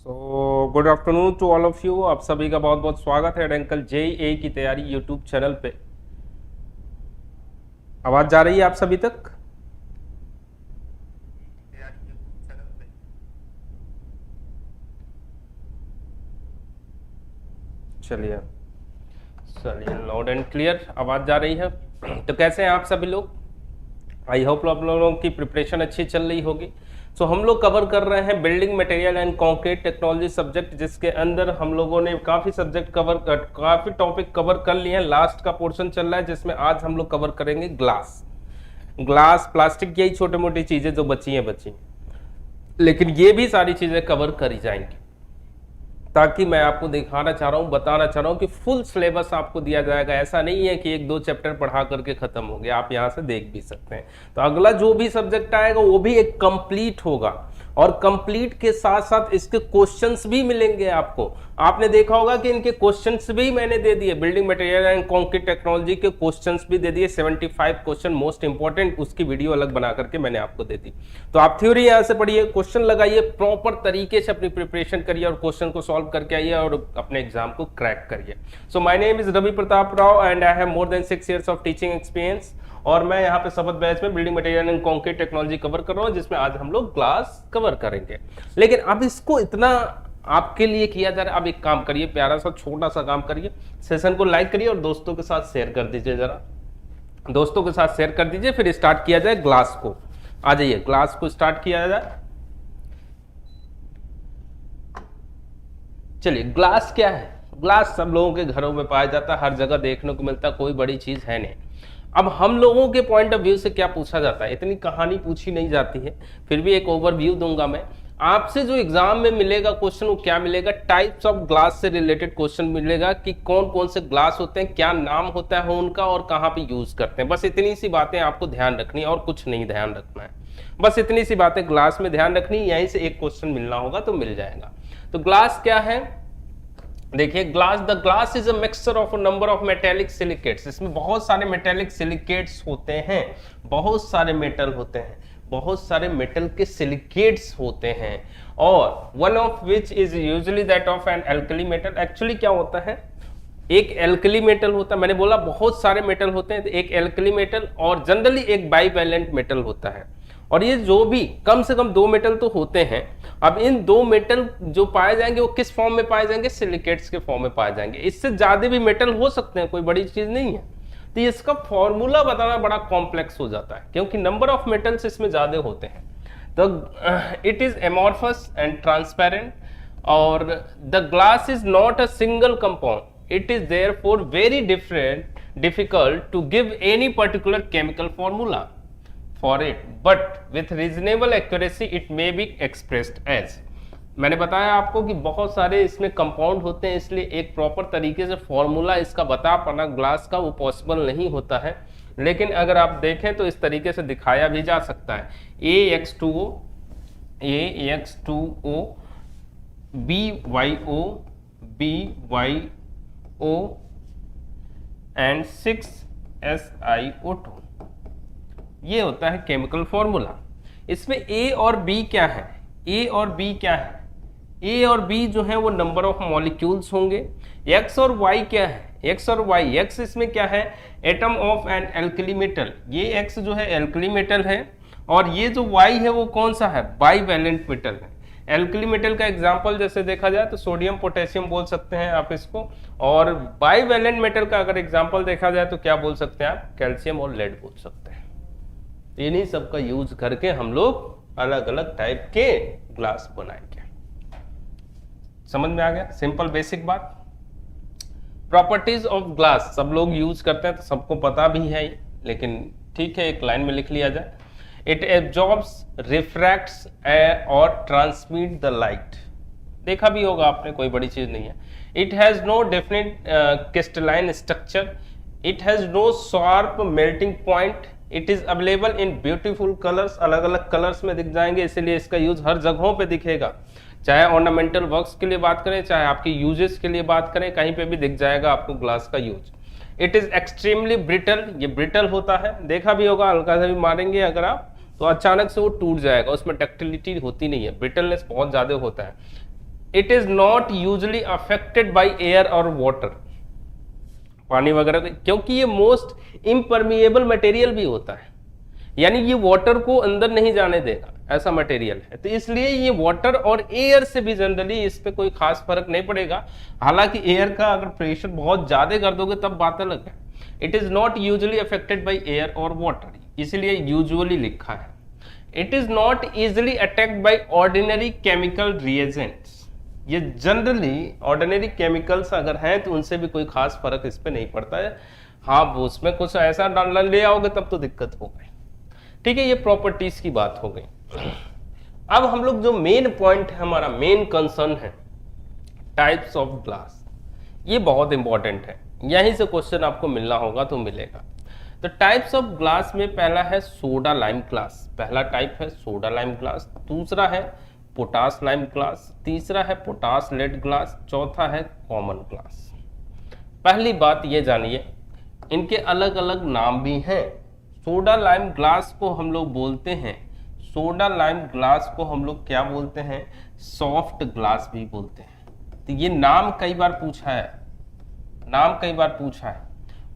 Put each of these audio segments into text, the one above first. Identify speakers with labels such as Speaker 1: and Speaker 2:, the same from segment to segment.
Speaker 1: Good afternoon to all of you. आप सभी का बहुत बहुत स्वागत है अंकल जेईई की तैयारी यूट्यूब चैनल पे। आवाज जा रही है आप सभी तक? चलिए चलिए, लाउड एंड क्लियर आवाज जा रही है। तो कैसे हैं आप सभी लोग? आई होप आप लोगों की प्रिपरेशन अच्छी चल रही होगी। सो हम लोग कवर कर रहे हैं building material and concrete technology subject, जिसके अंदर हम लोगों ने काफी टॉपिक कवर कर लिए हैं। लास्ट का पोर्शन चल रहा है जिसमें आज हम लोग कवर करेंगे ग्लास प्लास्टिक, यही छोटी मोटी चीजें जो बची हैं, लेकिन ये भी सारी चीजें कवर करी जाएंगी, ताकि मैं आपको दिखाना चाह रहा हूँ, बताना चाह रहा हूँ कि फुल सिलेबस आपको दिया जाएगा। ऐसा नहीं है कि एक दो चैप्टर पढ़ा करके खत्म हो गया, आप यहाँ से देख भी सकते हैं। तो अगला जो भी सब्जेक्ट आएगा वो भी एक कंप्लीट होगा, और कंप्लीट के साथ साथ इसके क्वेश्चंस भी मिलेंगे आपको। आपने देखा होगा कि इनके क्वेश्चंस भी मैंने दे दिए, building material and concrete technology के क्वेश्चंस भी दे दिए। 75 क्वेश्चन मोस्ट इंपॉर्टेंट, उसकी वीडियो अलग बना करके मैंने आपको दे दी। तो आप थ्योरी यहाँ से पढ़िए, क्वेश्चन लगाइए, प्रॉपर तरीके से अपनी प्रिपरेशन करिए और क्वेश्चन को सॉल्व करके आइए और अपने एग्जाम को क्रैक करिए। So my name is Ravi Pratap Rao and I have more than 6 years of teaching experience, और मैं यहाँ पे शपथ बैच में building material and concrete technology cover कर रहा हूँ, जिसमें आज हम लोग ग्लास कवर करेंगे। लेकिन अब इसको इतना आपके लिए किया जा रहा है। अब एक काम करिए, प्यारा सा छोटा सा काम करिए, सेशन को लाइक करिए और दोस्तों के साथ शेयर कर दीजिए। जरा दोस्तों के साथ शेयर कर दीजिए, फिर स्टार्ट किया जाए ग्लास को। आ जाइए, ग्लास को स्टार्ट किया जाए। चलिए, ग्लास क्या है? ग्लास सब लोगों के घरों में पाया जाता है, हर जगह देखने को मिलता है, कोई बड़ी चीज है नहीं। अब हम लोगों के पॉइंट ऑफ व्यू से क्या पूछा जाता है, इतनी कहानी पूछी नहीं जाती है, फिर भी एक ओवरव्यू दूंगा मैं आपसे। जो एग्जाम में मिलेगा क्वेश्चन, वो क्या मिलेगा? टाइप्स ऑफ ग्लास से रिलेटेड क्वेश्चन मिलेगा कि कौन कौन से ग्लास होते हैं, क्या नाम होता है उनका और कहाँ पे यूज करते हैं। बस इतनी सी बातें आपको ध्यान रखनी है और कुछ नहीं ध्यान रखना है। बस इतनी सी बातें ग्लास में ध्यान रखनी, यहीं से एक क्वेश्चन मिलना होगा तो मिल जाएगा। तो ग्लास क्या है? देखिए, the glass is a mixture of a number of metallic silicates. इसमें बहुत सारे मेटेलिक सिलिकेट्स होते हैं, बहुत सारे मेटल होते हैं, बहुत सारे मेटल के सिलिकेट्स होते हैं, और one of which is usually that of an alkali metal. Actually क्या होता है, एक एल्कली मेटल होता है, मैंने बोला बहुत सारे मेटल होते हैं, तो एक एल्कली मेटल और जनरली एक बाईवैलेंट मेटल होता है। और ये जो भी कम से कम दो मेटल तो होते हैं। अब इन दो मेटल जो पाए जाएंगे वो किस फॉर्म में पाए जाएंगे? सिलिकेट्स के फॉर्म में पाए जाएंगे। इससे ज्यादा भी मेटल हो सकते हैं, कोई बड़ी चीज नहीं है। तो इसका फॉर्मूला बताना बड़ा कॉम्प्लेक्स हो जाता है, क्योंकि नंबर ऑफ मेटल्स इसमें ज्यादा होते हैं। तो it is amorphous and transparent, और the glass is not a single compound, it is therefore very difficult to give any particular chemical formula for it, but with reasonable accuracy it may be expressed as। मैंने बताया आपको कि बहुत सारे इसमें compound होते हैं, इसलिए एक प्रॉपर तरीके से फॉर्मूला इसका बता पाना ग्लास का वो पॉसिबल नहीं होता है। लेकिन अगर आप देखें तो इस तरीके से दिखाया भी जा सकता है। AX2O BYO BYO and 6SiO2, ये होता है केमिकल फॉर्मूला। इसमें ए और बी क्या है? ए और बी क्या है? ए और बी जो है वो नंबर ऑफ मॉलिक्यूल्स होंगे। एक्स और वाई क्या है? एक्स और वाई, एक्स इसमें क्या है? Atom of an alkali metal. ये एक्स जो है एल्कली मेटल है, और ये जो वाई है वो कौन सा है? बाईवैलेंट मेटल है। एल्कली मेटल का एग्जांपल जैसे देखा जाए तो सोडियम पोटेशियम बोल सकते हैं आप इसको, और बाईवैलेंट मेटल का अगर एग्जांपल देखा जाए तो क्या बोल सकते हैं आप? कैल्शियम और लेड बोल सकते हैं। इन्हीं सब का यूज करके हम लोग अलग अलग टाइप के ग्लास बनाएंगे। समझ में आ गया? सिंपल बेसिक बात। प्रॉपर्टीज ऑफ ग्लास सब लोग यूज करते हैं तो सबको पता भी है, लेकिन ठीक है एक लाइन में लिख लिया जाए। इट एब्जॉर्ब्स, रिफ्रैक्ट्स और ट्रांसमिट द लाइट। देखा भी होगा आपने, कोई बड़ी चीज नहीं है। It has no definite crystalline structure, it has no sharp melting point, it is available in beautiful colours. अलग अलग कलर्स में दिख जाएंगे, इसीलिए इसका यूज हर जगहों पे दिखेगा। चाहे ऑर्नामेंटल वर्क्स के लिए बात करें, चाहे आपके यूजेस के लिए बात करें, कहीं पे भी दिख जाएगा आपको ग्लास का use. It is extremely brittle, ये ब्रिटल होता है, देखा भी होगा, हल्का सा भी मारेंगे अगर आप तो अचानक से वो टूट जाएगा, उसमें डक्टिलिटी होती नहीं है, ब्रिटलनेस बहुत ज्यादा होता है। It is not usually affected by air और वाटर, पानी वगैरह, क्योंकि ये मोस्ट इम्परमिएबल मटेरियल भी होता है, यानी ये वाटर को अंदर नहीं जाने देगा ऐसा मटेरियल है, तो इसलिए ये वाटर और एयर से भी जनरली इस पे कोई खास फर्क नहीं पड़ेगा। हालांकि एयर का अगर प्रेशर बहुत ज्यादा कर दोगे तब बात अलग है। It is not usually affected by air और वाटर, इसलिए यूजुअली लिखा है। It is not easily attacked by ordinary chemical reagents, ये जनरली ऑर्डिनरी केमिकल्स अगर हैं तो उनसे भी कोई खास फर्क इस पे नहीं पड़ता है। हाँ, उसमें कुछ ऐसा डालना ले आओगे तब तो दिक्कत हो गई। ठीक है, ये प्रॉपर्टीज की बात हो गई। अब हम लोग जो मेन पॉइंट है, हमारा मेन कंसर्न है टाइप्स ऑफ ग्लास, ये बहुत इंपॉर्टेंट है, यहीं से क्वेश्चन आपको मिलना होगा तो मिलेगा। तो टाइप्स ऑफ ग्लास में पहला है सोडा लाइम ग्लास, पहला टाइप है सोडा लाइम ग्लास, दूसरा है पोटास लाइम ग्लास, तीसरा है पोटास लेड ग्लास, चौथा है कॉमन ग्लास। पहली बात ये जानिए, इनके अलग अलग नाम भी हैं। सोडा लाइम ग्लास को हम लोग बोलते हैं, सोडा लाइम ग्लास को हम लोग क्या बोलते हैं, सॉफ्ट ग्लास भी बोलते हैं। तो ये नाम कई बार पूछा है, नाम कई बार पूछा है।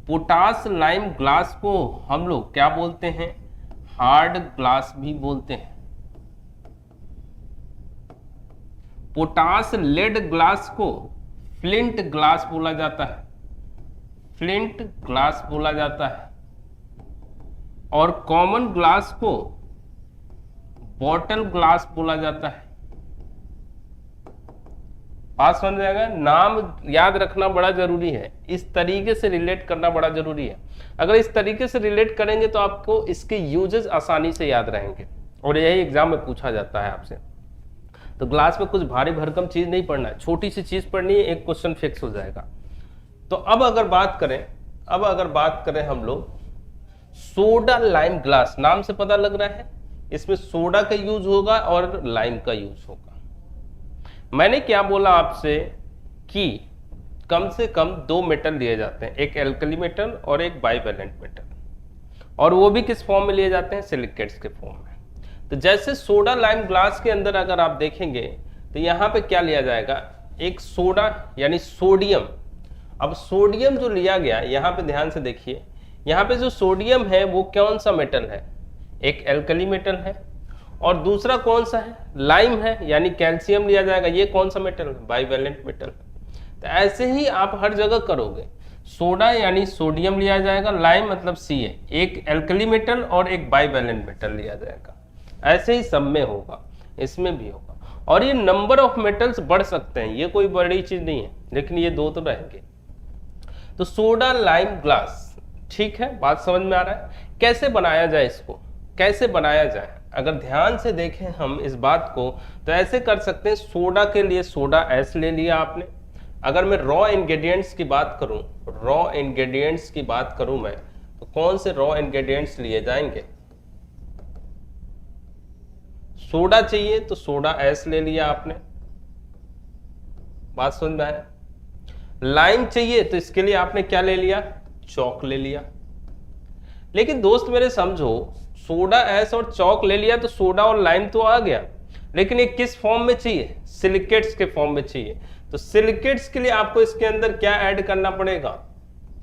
Speaker 1: पोटास लाइम ग्लास को हम लोग क्या बोलते हैं, हार्ड ग्लास भी बोलते हैं। पोटास लेड ग्लास को फ्लिंट ग्लास बोला जाता है, फ्लिंट ग्लास बोला जाता है। और कॉमन ग्लास को बॉटल ग्लास बोला जाता है। बात समझ आएगा, नाम याद रखना बड़ा जरूरी है, इस तरीके से रिलेट करना बड़ा जरूरी है। अगर इस तरीके से रिलेट करेंगे तो आपको इसके यूजेस आसानी से याद रहेंगे, और यही एग्जाम में पूछा जाता है आपसे। तो ग्लास में कुछ भारी भरकम चीज नहीं पढ़ना है, छोटी सी चीज पढ़नी है, एक क्वेश्चन फिक्स हो जाएगा। तो अब अगर बात करें हम लोग सोडा लाइम ग्लास, नाम से पता लग रहा है इसमें सोडा का यूज होगा और लाइम का यूज होगा। मैंने क्या बोला आपसे कि कम से कम 2 मेटल लिए जाते हैं, एक एल्कली मेटल और एक बाइवेलेंट मेटल, और वो भी किस फॉर्म में लिए जाते हैं, सिलिकेट्स के फॉर्म में। तो जैसे सोडा लाइम ग्लास के अंदर अगर आप देखेंगे तो यहाँ पे क्या लिया जाएगा, एक सोडा यानी सोडियम। अब सोडियम जो लिया गया, यहाँ पे ध्यान से देखिए, यहाँ पे जो सोडियम है वो कौन सा मेटल है, एक एल्कली मेटल है, और दूसरा कौन सा है, लाइम है, यानी कैल्शियम लिया जाएगा, ये कौन सा मेटल है, बाइवेलेंट मेटल। तो ऐसे ही आप हर जगह करोगे, सोडा यानी सोडियम लिया जाएगा, लाइम मतलब Ca, एक एल्कली मेटल और एक बाइवेलेंट मेटल लिया जाएगा। ऐसे ही सब में होगा, इसमें भी होगा। और ये नंबर ऑफ मेटल्स बढ़ सकते हैं, ये कोई बड़ी चीज नहीं है, लेकिन ये 2 तो रहेंगे। तो सोडा लाइम ग्लास, ठीक है, बात समझ में आ रहा है। कैसे बनाया जाए इसको, कैसे बनाया जाए, अगर ध्यान से देखें हम इस बात को तो ऐसे कर सकते हैं। सोडा के लिए सोडा एस ले लिया आपने। अगर मैं रॉ इंग्रेडिएंट्स की बात करूं, रॉ इंग्रेडिएंट्स की बात करूं मैं, तो कौन से रॉ इंग्रेडिएंट्स लिए जाएंगे, सोडा चाहिए तो सोडा एस ले लिया आपने, बात समझ में आया। लाइम चाहिए तो इसके लिए आपने क्या ले लिया, चौक ले लिया। लेकिन दोस्त मेरे समझो, सोडा एस और चौक ले लिया तो सोडा और लाइम तो आ गया, लेकिन ये किस फॉर्म में चाहिए, सिलिकेट्स के फॉर्म में चाहिए। तो सिलिकेट्स के लिए आपको इसके अंदर क्या ऐड करना पड़ेगा,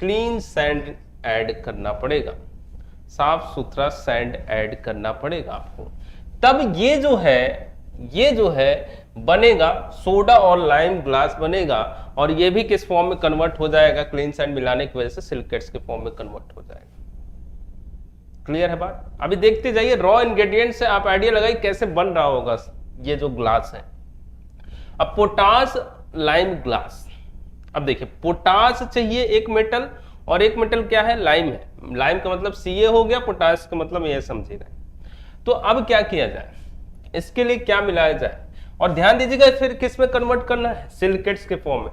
Speaker 1: क्लीन सैंड ऐड करना पड़ेगा, साफ सुथरा सैंड ऐड करना पड़ेगा आपको। तब ये जो है बनेगा, सोडा और लाइम ग्लास बनेगा, और ये भी किस फॉर्म में कन्वर्ट हो जाएगा, क्लीन सैंड मिलाने की वजह से सिलिकेट्स के फॉर्म में कन्वर्ट हो जाएगा। क्लियर है बात। अभी देखते जाइए, रॉ इंग्रेडिएंट से आप आइडिया लगाइए कैसे बन रहा होगा ये जो ग्लास है। अब पोटास लाइम ग्लास, अब देखिए पोटास चाहिए एक मेटल, और एक मेटल क्या है, लाइम है। लाइम का मतलब Ca हो गया, पोटास का मतलब ये समझिए रहे। तो अब क्या किया जाए, इसके लिए क्या मिलाया जाए, और ध्यान दीजिएगा फिर किस में कन्वर्ट करना है, सिलिकेट्स के फॉर्म में।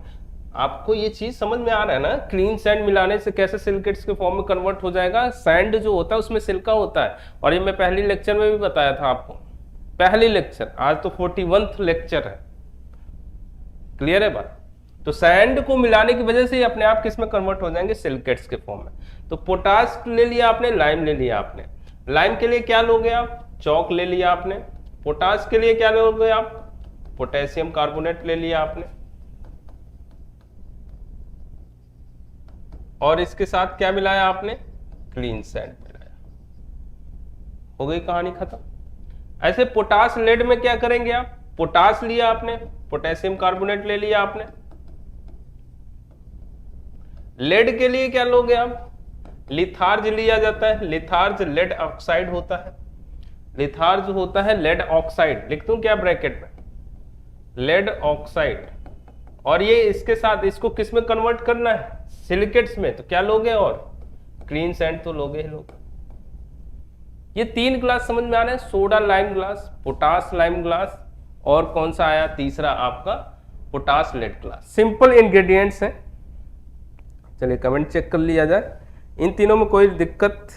Speaker 1: आपको ये चीज समझ में आ रहा है ना, क्लीन सैंड मिलाने से कैसे सिलिकेट्स के फॉर्म में कन्वर्ट हो जाएगा। सैंड जो होता है उसमें सिल्का होता है, और ये मैं पहली लेक्चर में भी बताया था आपको, पहली लेक्चर, आज तो 41वां लेक्चर है। क्लियर है बात। तो सैंड को मिलाने की वजह से ही अपने आप किस में कन्वर्ट हो जाएंगे, सिलिकेट्स के फॉर्म में। तो पोटास ले लिया आपने, लाइम ले लिया आपने। लाइम के लिए क्या लोगे आप, चौक ले लिया आपने। पोटास के लिए क्या लोगे आप, पोटेशियम कार्बोनेट ले लिया आपने, और इसके साथ क्या मिलाया आपने, क्लीन सैंड मिलाया, हो गई कहानी खत्म। ऐसे पोटास लेड में क्या करेंगे आप, पोटास लिया आपने, पोटेशियम कार्बोनेट ले लिया आपने, लेड के लिए क्या लोगे आप, लिथार्ज लिया जाता है, लिथार्ज लेड ऑक्साइड होता है, लिथार्ज होता है लेड ऑक्साइड, लिख दूं क्या ब्रैकेट में, लेड ऑक्साइड, और ये इसके साथ इसको किस में कन्वर्ट करना है, सिलिकेट्स में, तो क्या लोगे, और क्लीन सैंड तो लोगे ही लोग। ये 3 ग्लास समझ में आ रहे हैं, soda lime glass, potash lime glass, और कौन सा आया तीसरा आपका, potash lead glass. Simple ingredients हैं, चलिए कमेंट चेक कर लिया जाए, इन तीनों में कोई दिक्कत,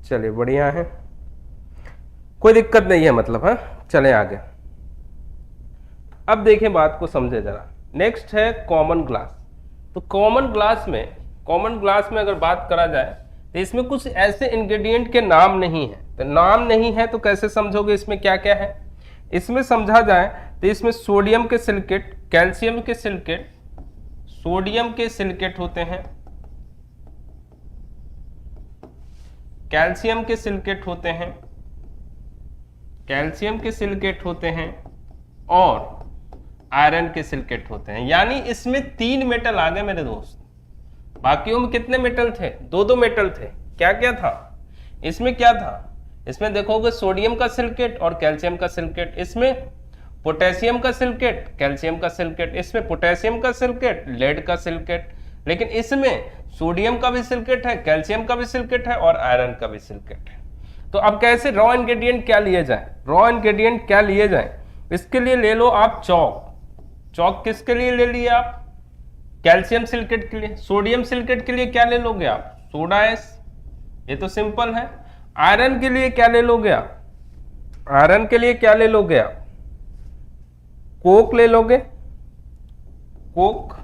Speaker 1: चलिए बढ़िया है, कोई दिक्कत नहीं है मतलब, हाँ चले आगे। अब देखें बात को समझे जरा, नेक्स्ट है कॉमन ग्लास। तो कॉमन ग्लास में अगर बात करा जाए तो इसमें कुछ ऐसे इंग्रेडिएंट के नाम नहीं है, तो नाम नहीं है तो कैसे समझोगे इसमें क्या क्या है। इसमें समझा जाए तो इसमें सोडियम के सिलिकेट, कैल्शियम के सिलिकेट, सोडियम के सिलिकेट होते हैं, कैल्शियम के सिलिकेट होते हैं, कैल्शियम के सिलिकेट होते हैं, और आयरन के सिलिकेट होते हैं। यानी इसमें 3 मेटल आ गए मेरे दोस्त, बाकियों में कितने मेटल थे, 2 मेटल थे। क्या क्या था इसमें, क्या था इसमें, देखोगे सोडियम का सिलिकेट और कैल्शियम का सिलिकेट, इसमें पोटेशियम का सिलिकेट, कैल्शियम का सिलिकेट, इसमें पोटेशियम का सिलिकेट, लेड का सिलिकेट, लेकिन इसमें सोडियम का भी सिलिकेट है, कैल्शियम का भी सिलिकेट है, और आयरन का भी सिलिकेट है। तो अब कैसे रॉ इंग्रेडिएंट क्या लिए जाए, रॉ इंग्रेडिएंट क्या लिए जाए, इसके लिए ले लो आप चौक। चौक किसके लिए ले लिए आप, कैल्शियम सिलिकेट के लिए। सोडियम सिलिकेट के लिए क्या ले लोगे आप, सोडा एस, ये तो सिंपल है। आयरन के लिए क्या ले लोगे आप, आयरन के लिए क्या ले लोगे आप, कोक ले लोगे, कोक,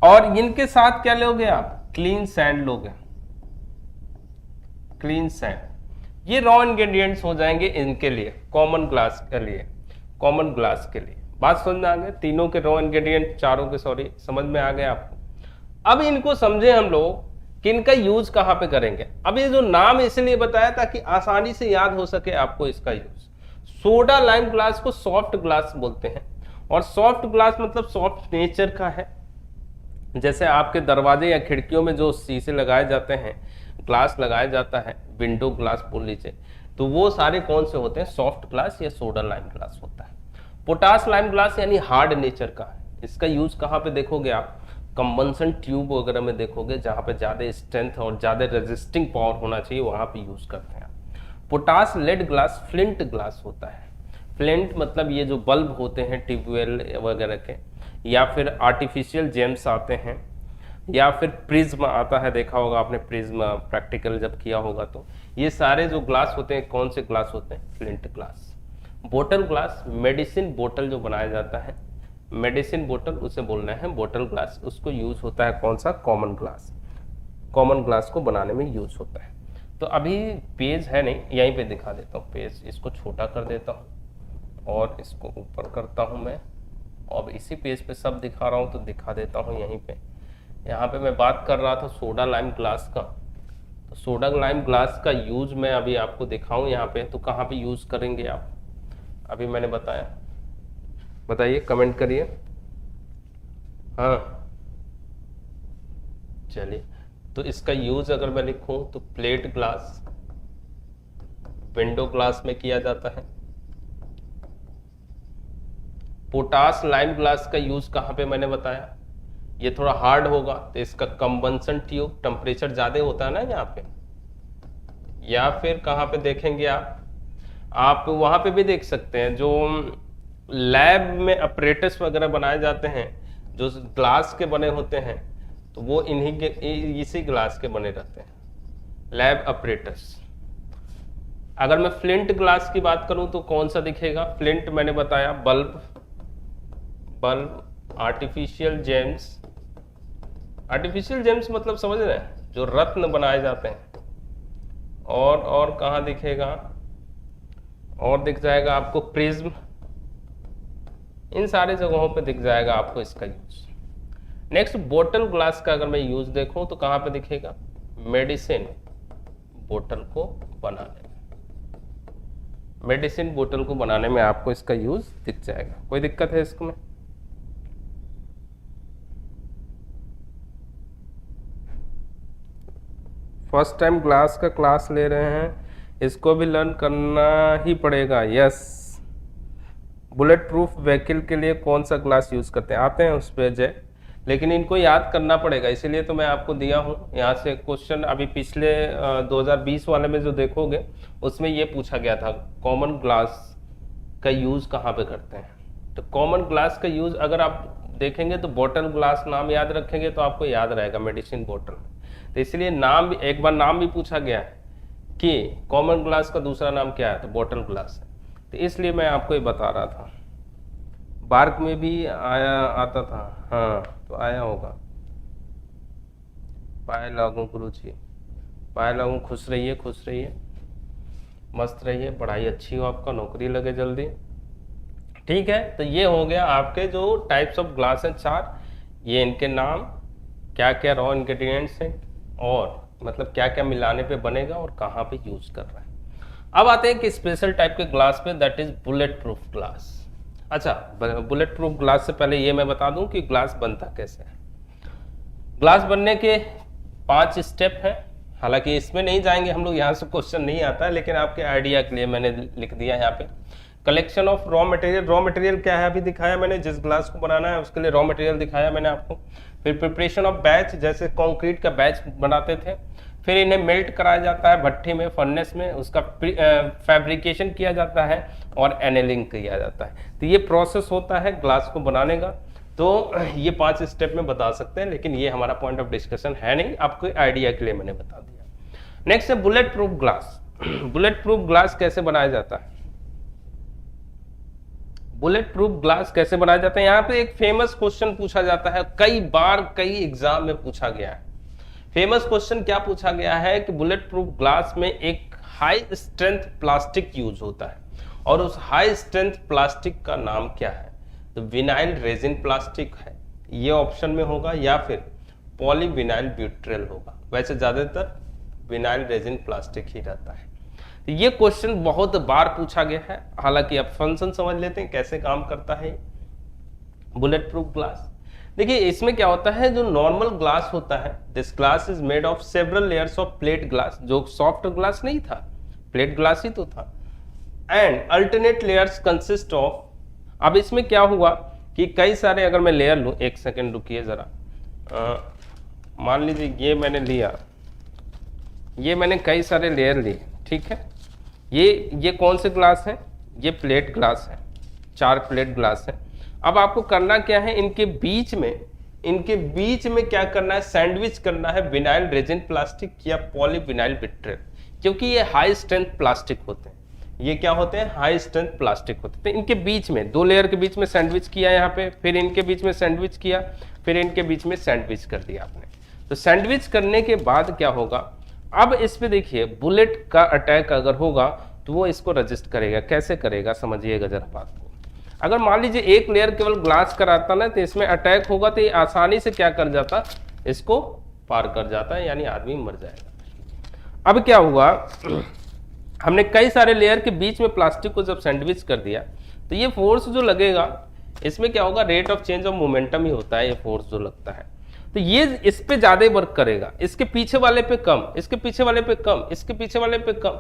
Speaker 1: और इनके साथ क्या लोगे आप, क्लीन सैंड लोगे, क्लीन सैंड। ये रॉ इंग्रेडिएंट्स हो जाएंगे इनके लिए, कॉमन ग्लास के लिए, कॉमन ग्लास के लिए। बात समझ में आ गए, तीनों के रॉ इंग्रेडिएंट, चारों के सॉरी, समझ में आ गए आपको। अब इनको समझे हम लोग कि इनका यूज कहां पे करेंगे। अब ये जो नाम इसलिए बताया ताकि आसानी से याद हो सके आपको इसका यूज। सोडा लाइम ग्लास को सॉफ्ट ग्लास बोलते हैं, और सॉफ्ट ग्लास मतलब सॉफ्ट नेचर का है। जैसे आपके दरवाजे या खिड़कियों में जो शीशे लगाए जाते हैं, ग्लास लगाया जाता है, विंडो ग्लास बोल लीजिए, तो वो सारे कौन से होते हैं, सॉफ्ट ग्लास या सोडा लाइम ग्लास होता है। पोटास लाइम ग्लास यानी हार्ड नेचर का है। इसका यूज कहाँ पे देखोगे आप, कंबंसन ट्यूब वगैरह में देखोगे, जहाँ पे ज्यादा स्ट्रेंथ और ज्यादा रेजिस्टिंग पावर होना चाहिए, वहां पे यूज करते हैं। Potash lead glass flint glass होता है। फ्लिंट मतलब ये जो बल्ब होते हैं ट्यूबवेल वगैरह के, या फिर आर्टिफिशियल जेम्स आते हैं, या फिर प्रिज्म आता है, देखा होगा आपने प्रिज्म, प्रैक्टिकल जब किया होगा तो। ये सारे जो ग्लास होते हैं कौन से ग्लास होते हैं, फ्लिंट ग्लास। बोतल ग्लास, मेडिसिन बोतल जो बनाया जाता है, मेडिसिन बोतल उसे बोलना है बोतल ग्लास, उसको यूज होता है कौन सा, कॉमन ग्लास। कॉमन ग्लास को बनाने में यूज होता है। तो अभी पेज है नहीं, यहीं पे दिखा देता हूँ पेज, इसको छोटा कर देता हूँ और इसको ऊपर करता हूँ मैं, और इसी पेज पे सब दिखा रहा हूँ तो दिखा देता हूँ यहीं पे। यहाँ पे मैं बात कर रहा था सोडा लाइम ग्लास का, तो सोडा लाइम ग्लास का यूज मैं अभी आपको दिखाऊं यहाँ पे, तो कहाँ पे यूज करेंगे आप, अभी मैंने बताया, बताइए कमेंट करिए। हाँ चलिए, तो इसका यूज अगर मैं लिखूं तो प्लेट ग्लास, विंडो ग्लास में किया जाता है। पोटास लाइम ग्लास का यूज कहाँ पे मैंने बताया, ये थोड़ा हार्ड होगा तो इसका कंबंसन ट्यूब, टेम्परेचर ज्यादा होता है ना यहाँ पे, या फिर कहाँ पे देखेंगे आप वहां पे भी देख सकते हैं, जो लैब में अपरेटस वगैरह बनाए जाते हैं जो ग्लास के बने होते हैं, तो वो इन्हीं के इसी ग्लास के बने रहते हैं, लैब अपरेटस। अगर मैं फ्लिंट ग्लास की बात करूं तो कौन सा दिखेगा, फ्लिंट मैंने बताया bulb, artificial James, artificial James मतलब समझ रहे हैं, जो रत्न बनाए जाते हैं, और कहाँ दिखेगा, और दिख जाएगा आपको प्रिज्म, इन सारे जगहों पे दिख जाएगा आपको इसका यूज। नेक्स्ट बोतल ग्लास का अगर मैं यूज देखूं तो कहाँ पे दिखेगा, मेडिसिन बोतल को बनाने में, मेडिसिन बोतल को बनाने में आपको इसका यूज दिख जाएगा। कोई दिक्कत है इसको में? फर्स्ट टाइम ग्लास का क्लास ले रहे हैं, इसको भी लर्न करना ही पड़ेगा। यस, बुलेट प्रूफ व्हीकल के लिए कौन सा ग्लास यूज करते हैं, आते हैं उस पे जय, लेकिन इनको याद करना पड़ेगा, इसीलिए तो मैं आपको दिया हूँ। यहाँ से क्वेश्चन अभी पिछले 2020 वाले में जो देखोगे उसमें ये पूछा गया था, कॉमन ग्लास का यूज कहाँ पे करते हैं। तो कॉमन ग्लास का यूज अगर आप देखेंगे तो बोतल ग्लास नाम याद रखेंगे तो आपको याद रहेगा मेडिसिन बोतल। तो इसलिए नाम भी, एक बार नाम भी पूछा गया है कि कॉमन ग्लास का दूसरा नाम क्या है, तो बोतल ग्लास है। तो इसलिए मैं आपको ये बता रहा था। बार्क में भी आता था, हाँ तो आया होगा। पाए लागू गुरु जी, पाए लागू, खुश रहिए, खुश रहिए, मस्त रहिए, पढ़ाई अच्छी हो, आपका नौकरी लगे जल्दी। ठीक है, तो ये हो गया आपके जो टाइप्स ऑफ ग्लास हैं 4, ये इनके नाम, क्या क्या रॉ इंग्रेडिएंट्स हैं, और मतलब क्या क्या मिलाने पे बनेगा और कहाँ पे यूज कर रहा है। अब आते हैं कि स्पेशल टाइप के ग्लास पे, that is bullet proof glass. अच्छा, बुलेट प्रूफ ग्लास से पहले ये मैं बता दूं कि ग्लास बनता कैसे है। ग्लास बनने के 5 स्टेप हैं, हालांकि इसमें नहीं जाएंगे हम लोग, यहाँ से क्वेश्चन नहीं आता है, लेकिन आपके आइडिया के लिए मैंने लिख दिया यहाँ पे। Collection of raw material, raw material क्या है अभी दिखाया मैंने, जिस ग्लास को बनाना है उसके लिए रॉ मटेरियल दिखाया मैंने आपको। फिर प्रिपरेशन ऑफ बैच, जैसे कंक्रीट का बैच बनाते थे, फिर इन्हें मेल्ट कराया जाता है भट्ठी में, फर्नेस में, उसका फैब्रिकेशन किया जाता है और एनेलिंग किया जाता है। तो ये प्रोसेस होता है ग्लास को बनाने का। तो ये 5 स्टेप में बता सकते हैं, लेकिन ये हमारा पॉइंट ऑफ डिस्कशन है नहीं, आपको आइडिया के लिए मैंने बता दिया। नेक्स्ट है bullet proof glass. Bullet proof glass कैसे बनाया जाता है, बुलेट प्रूफ ग्लास कैसे बनाया जाता है। यहाँ पे एक फेमस क्वेश्चन पूछा जाता है, कई बार कई एग्जाम में पूछा गया है। फेमस क्वेश्चन क्या पूछा गया है कि बुलेट प्रूफ ग्लास में एक हाई स्ट्रेंथ प्लास्टिक यूज होता है, और उस हाई स्ट्रेंथ प्लास्टिक का नाम क्या है। तो विनाइल रेजिन प्लास्टिक है, ये ऑप्शन में होगा, या फिर पॉलीविनाइल ब्यूट्रेल होगा। वैसे ज्यादातर विनाइल रेजिन प्लास्टिक ही रहता है। तो ये क्वेश्चन बहुत बार पूछा गया है। हालांकि अब फंक्शन समझ लेते हैं कैसे काम करता है बुलेट प्रूफ ग्लास। देखिए इसमें क्या होता है, जो नॉर्मल ग्लास होता है, this glass is made of several layers of plate glass, जो सॉफ्ट ग्लास नहीं था, प्लेट ग्लास ही तो था, and alternate layers consist of. अब इसमें क्या हुआ कि कई सारे, अगर मैं लेयर लूं, एक सेकेंड रुकिए जरा, मान लीजिए ये मैंने लिया, ये मैंने कई सारे लेयर लिए, ठीक है। ये कौन से ग्लास है, ये प्लेट ग्लास है, 4 प्लेट ग्लास है। अब आपको करना क्या है, इनके बीच में क्या करना है, सैंडविच करना है विनाइल रेजिन प्लास्टिक या पॉलीविनाइल ब्यूट्रेल, क्योंकि ये हाई स्ट्रेंथ प्लास्टिक होते हैं। ये क्या होते हैं, हाई स्ट्रेंथ प्लास्टिक होते हैं। तो इनके बीच में 2 लेयर के बीच में सैंडविच किया यहाँ पे, फिर इनके बीच में सैंडविच किया, फिर इनके बीच में सैंडविच कर दिया आपने। तो सैंडविच करने के बाद क्या होगा, अब इस पे देखिए बुलेट का अटैक अगर होगा तो वो इसको रजिस्ट करेगा। कैसे करेगा समझिएगा जरा बात को। अगर मान लीजिए एक लेयर केवल ग्लास का रहता ना, तो इसमें अटैक होगा तो ये आसानी से क्या कर जाता, इसको पार कर जाता है, यानी आदमी मर जाएगा। अब क्या हुआ, हमने कई सारे लेयर के बीच में प्लास्टिक को जब सैंडविच कर दिया, तो ये फोर्स जो लगेगा, इसमें क्या होगा, rate of change of momentum ही होता है ये फोर्स जो लगता है। तो ये इस पे ज्यादा वर्क करेगा, इसके पीछे वाले पे कम, इसके पीछे वाले पे कम, इसके पीछे वाले पे कम।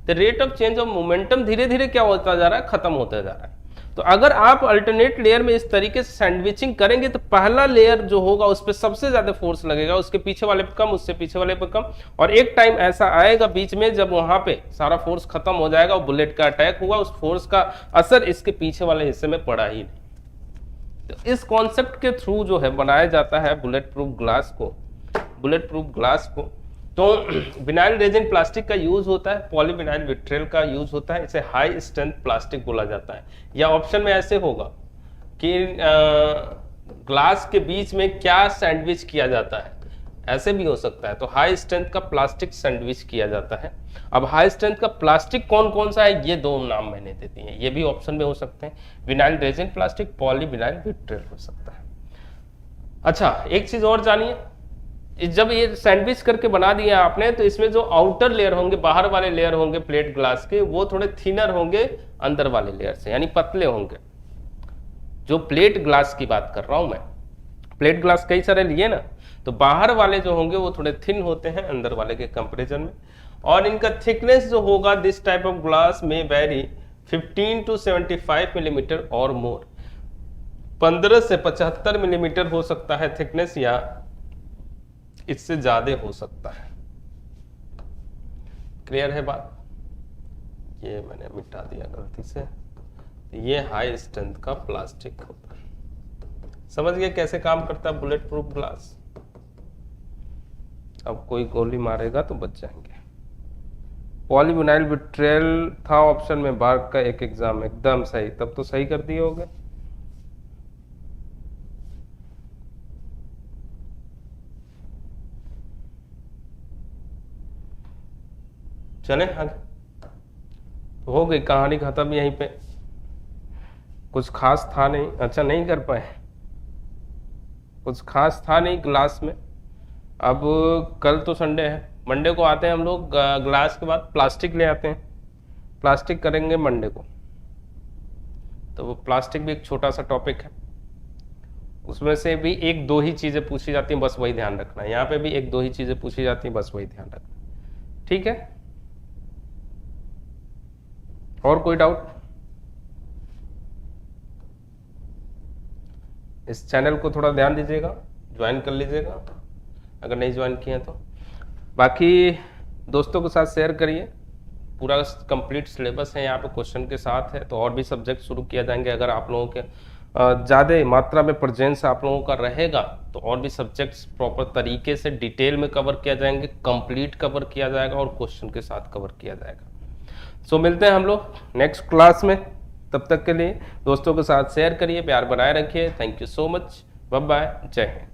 Speaker 1: तो rate of change of momentum धीरे धीरे क्या होता जा रहा है, खत्म होता जा रहा है। तो अगर आप अल्टरनेट लेयर में इस तरीके से सैंडविचिंग करेंगे, तो पहला लेयर जो होगा उस पर सबसे ज्यादा फोर्स लगेगा, उसके पीछे वाले पे कम, उससे पीछे वाले पे कम, और एक टाइम ऐसा आएगा बीच में जब वहां पे सारा फोर्स खत्म हो जाएगा और बुलेट का अटैक हुआ, उस फोर्स का असर इसके पीछे वाले हिस्से में पड़ा ही नहीं। तो इस कॉन्सेप्ट के थ्रू जो है बनाया जाता है बुलेट प्रूफ ग्लास को। तो विनाइल रेजिन प्लास्टिक का यूज होता है, पॉलीविनाइल ब्यूट्रेल का यूज होता है, इसे हाई स्ट्रेंथ प्लास्टिक बोला जाता है। या ऑप्शन में ऐसे होगा कि ग्लास के बीच में क्या सैंडविच किया जाता है, ऐसे भी हो सकता है। तो हाई स्ट्रेंथ का प्लास्टिक सैंडविच किया जाता है। अब हाई स्ट्रेंथ का प्लास्टिक कौन कौन सा है, ये दो नाम मैंने दे दिए, ये भी ऑप्शन में हो सकते हैं। Vinyl resin plastic, polyvinyl vitriol हो सकता है। अच्छा, एक चीज और जानिए, जब ये सैंडविच करके बना दिया आपने, तो इसमें जो आउटर लेयर होंगे, बाहर वाले लेयर होंगे प्लेट ग्लास के, वो थोड़े थिनर होंगे अंदर वाले लेयर से, यानी पतले होंगे। जो प्लेट ग्लास की बात कर रहा हूं मैं, प्लेट ग्लास कई सारे लिए ना, तो बाहर वाले जो होंगे वो थोड़े थिन होते हैं अंदर वाले के कंपैरिजन में। और इनका थिकनेस जो होगा, दिस टाइप ऑफ ग्लास में वेरी 15 to 75 मिलीमीटर और मोर, 15 से 75 मिलीमीटर हो सकता है थिकनेस, या इससे ज्यादा हो सकता है। क्लियर है बात? ये मैंने मिटा दिया गलती से। ये हाई स्ट्रेंथ का प्लास्टिक होता है। समझ गए कैसे काम करता है बुलेट प्रूफ ग्लास? अब कोई गोली मारेगा तो बच जाएंगे। पॉलीविनाइल विट्रियल था ऑप्शन में, बार्क का एक एग्जाम, एकदम सही। तब तो सही कर दिए होगे। चले आगे, तो हो गई कहानी खत्म यहीं पे। कुछ खास था नहीं, अच्छा नहीं कर पाए, कुछ खास था नहीं ग्लास में। अब कल तो संडे है, मंडे को आते हैं हम लोग, ग्लास के बाद प्लास्टिक ले आते हैं, प्लास्टिक करेंगे मंडे को। तो वो प्लास्टिक भी एक छोटा सा टॉपिक है, उसमें से भी एक दो ही चीज़ें पूछी जाती हैं, बस वही ध्यान रखना। यहाँ पे भी एक दो ही चीज़ें पूछी जाती हैं, बस वही ध्यान रखना। ठीक है, और कोई डाउट? इस चैनल को थोड़ा ध्यान दीजिएगा, ज्वाइन कर लीजिएगा अगर नहीं ज्वाइन किए हैं तो। बाकी दोस्तों के साथ शेयर करिए, पूरा कंप्लीट सिलेबस है यहाँ पे क्वेश्चन के साथ है। तो और भी सब्जेक्ट शुरू किया जाएंगे, अगर आप लोगों के ज़्यादा मात्रा में प्रेजेंस आप लोगों का रहेगा तो और भी सब्जेक्ट्स प्रॉपर तरीके से डिटेल में कवर किया जाएंगे, कंप्लीट कवर किया जाएगा और क्वेश्चन के साथ कवर किया जाएगा। सो मिलते हैं हम लोग नेक्स्ट क्लास में, तब तक के लिए दोस्तों के साथ शेयर करिए, प्यार बनाए रखिए। Thank you so much, bye bye, जय हिंद।